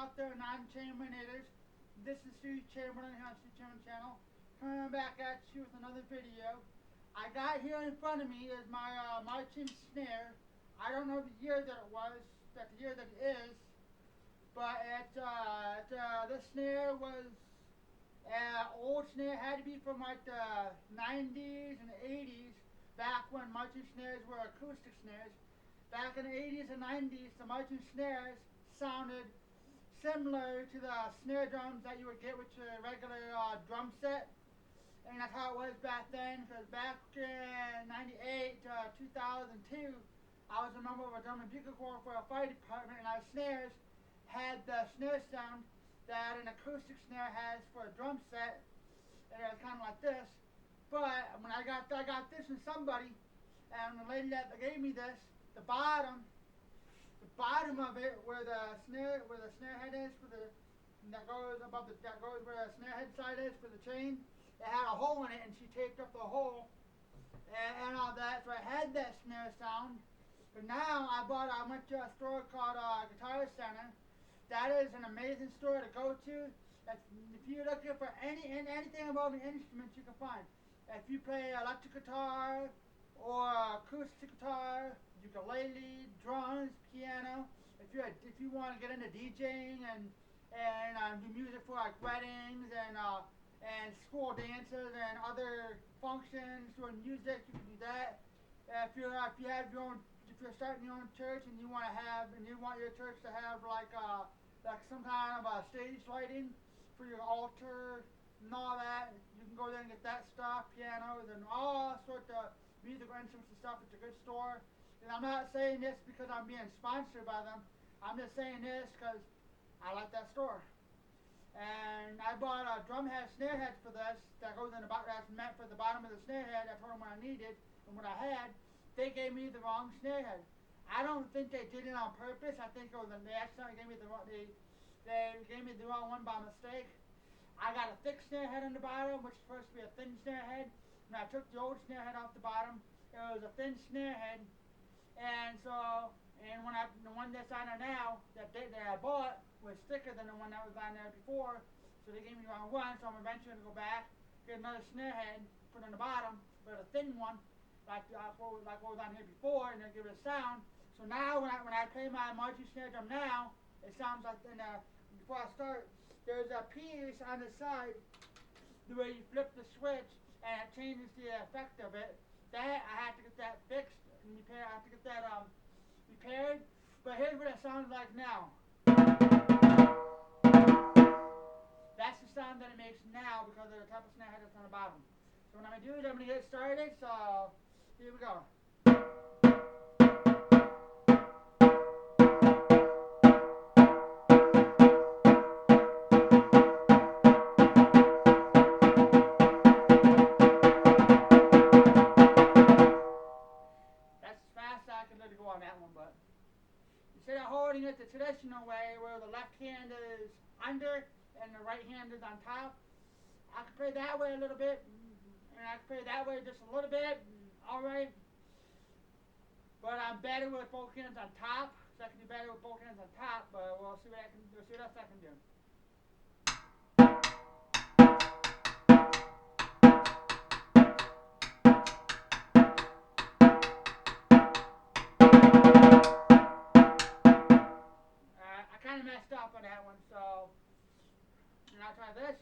out there, non-chambernators. This is Steve Chamberlain here on Steve Chamberlain channel. Coming back at you with another video. I got here in front of me is my marching snare. I don't know the year that it was, the year that it is, but this snare was old snare. Had to be from like the 90s and 80s, back when marching snares were acoustic snares. Back in the 80s and 90s, the marching snares sounded similar to the snare drums that you would get with your regular drum set. And that's how it was back then, because back in 98 to 2002, I was a member of a drum and bugle corps for a fire department, and our snares had the snare sound that an acoustic snare has for a drum set, and it was kind of like this. But when I got this from somebody, and the lady that gave me this, the bottom of it, where the snare head is for the that goes where the snare head side is for the chain, it had a hole in it, and she taped up the hole and all that. So I had that snare sound. But now I went to a store called Guitar Center. That is an amazing store to go to. If you're looking for anything involving instruments, you can find. If you play electric guitar or acoustic guitar, ukulele, drums, piano. If you want to get into DJing and do music for like weddings and school dances and other functions, doing music, you can do that. If you're starting your own church and you want your church to have like some kind of a stage lighting for your altar and all that, you can go there and get that stuff, pianos and all sorts of musical instruments and stuff. It's a good store. And I'm not saying this because I'm being sponsored by them. I'm just saying this because I like that store. And I bought a drum head, snare head for this that goes in the bottom. That's meant for the bottom of the snare head. I told them what I needed and what I had. They gave me the wrong snare head. I don't think they did it on purpose. I think they accidentally gave me the wrong. They gave me the wrong one by mistake. I got a thick snare head on the bottom, which is supposed to be a thin snare head. When I took the old snare head off the bottom, it was a thin snare head. And the one that's on there now, that I bought, was thicker than the one that was on there before. So they gave me the wrong one, so I'm eventually going to go back, get another snare head, put on the bottom, but a thin one, like what was on here before, and then give it a sound. So now when I play my marching snare drum now, it sounds like, before I start, there's a piece on the side, the way you flip the switch, and it changes the effect of it. That, I have to get that fixed and repaired. I have to get that repaired. But here's what it sounds like now. That's the sound that it makes now because of the type of snare head that's on the bottom. So what I'm going to do is I'm going to get started. So here we go. On that one, but instead of holding it the traditional way where the left hand is under and the right hand is on top, I can play that way a little bit, and I can play that way just a little bit, alright, but I'm better with both hands on top, so I can do better with both hands on top, but we'll see what else I can do. I kind of messed up on that one, so I'll try this.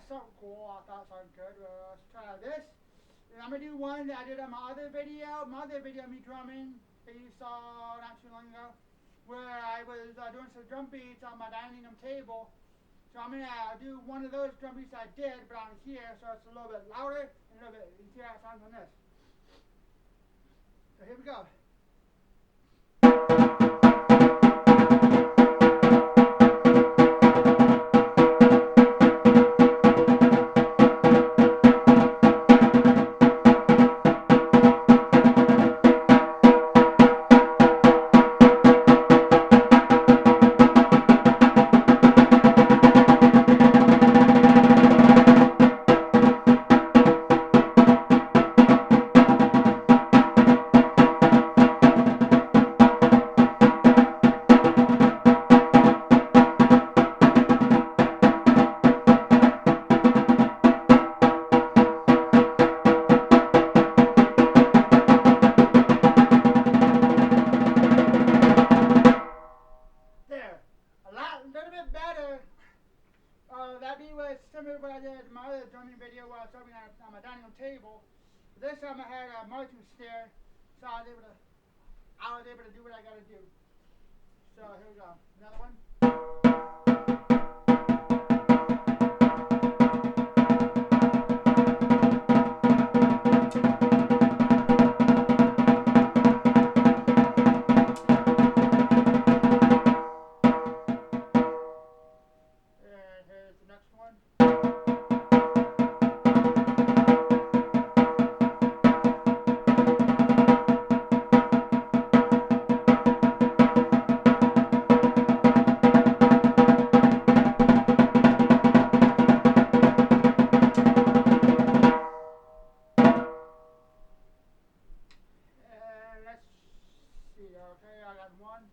Something cool. I thought sounded good. Let's try this. And I'm gonna do one that I did on my other video. My other video of me drumming that you saw not too long ago. where I was doing some drum beats on my dining room table. So I'm going to do one of those drum beats I did, but on here, so it's a little bit louder and a little bit, you can hear how it sounds on this. So here we go. That beat was similar to what I did in my other drumming video where I was drumming on my dining room table. This time I had a marching snare, so I was able to do what I got to do. So here we go. Another one. Okay, I got one.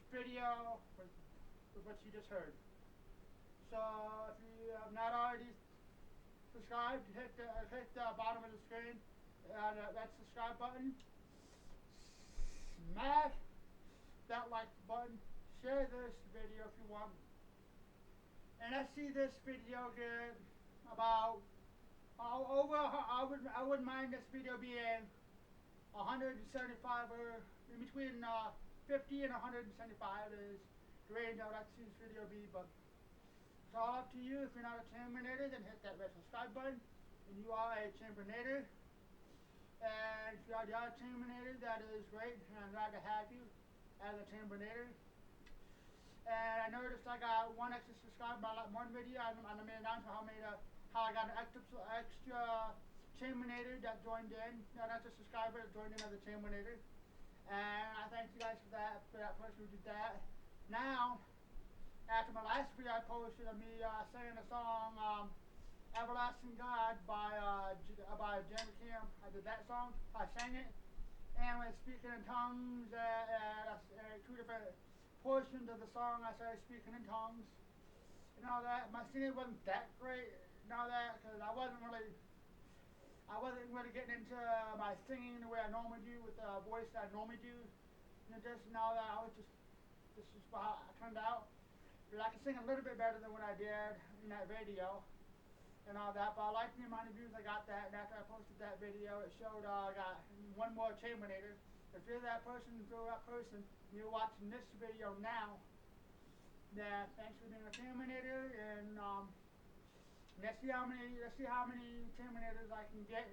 Video with what you just heard. So if you have not already subscribed, hit the bottom of the screen. That subscribe button. Smash that like button. Share this video if you want. And let's see this video get about I wouldn't mind this video being 175 or in between 50 and 175 is the range I would like to see this video be, but it's all up to you. If you're not a chambernater, then hit that red subscribe button, and you are a chambernater. And if you are a chambernator, that is great, and I'm glad to have you as a chambernater. And I noticed I got one extra subscriber by that one video. I made an announcement how I got an extra chambernator that joined in, an extra subscriber that joined in as a chambernator. And I thank you guys for that person who did that. Now, after my last video I posted of me singing the song Everlasting God by Jeremy Camp. I did that song, I sang it, and when speaking in tongues, two different portions of the song I started speaking in tongues. And all that. My singing wasn't that great and all that, because I wasn't really getting into my singing the way I normally do with the voice that I normally do. And just now that I was this is how I turned out. But I can sing a little bit better than what I did in that video and all that. But I like the amount of views I got that. And after I posted that video, it showed I got one more chambernator. If you're that person, you're watching this video now, then thanks for being a chambernator. And let's see how many chambernators I can get.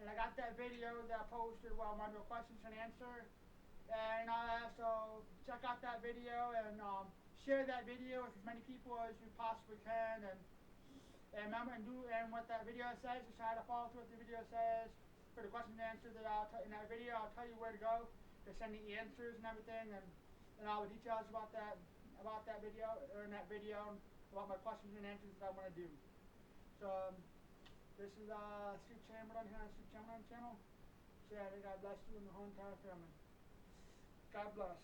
And I got that video that I posted while I'm under questions and answer and all that. So check out that video and share that video with as many people as you possibly can. And remember and what that video says. Just try to follow through what the video says. For the question and answer that in that video, I'll tell you where to go to send the answers and everything and all the details about that about that video, or in that video, about my questions and answers that I want to do. So, this is Steve Chamberlain here on Steve Chamberlain channel. So, yeah, may God bless you and the whole entire family. God bless.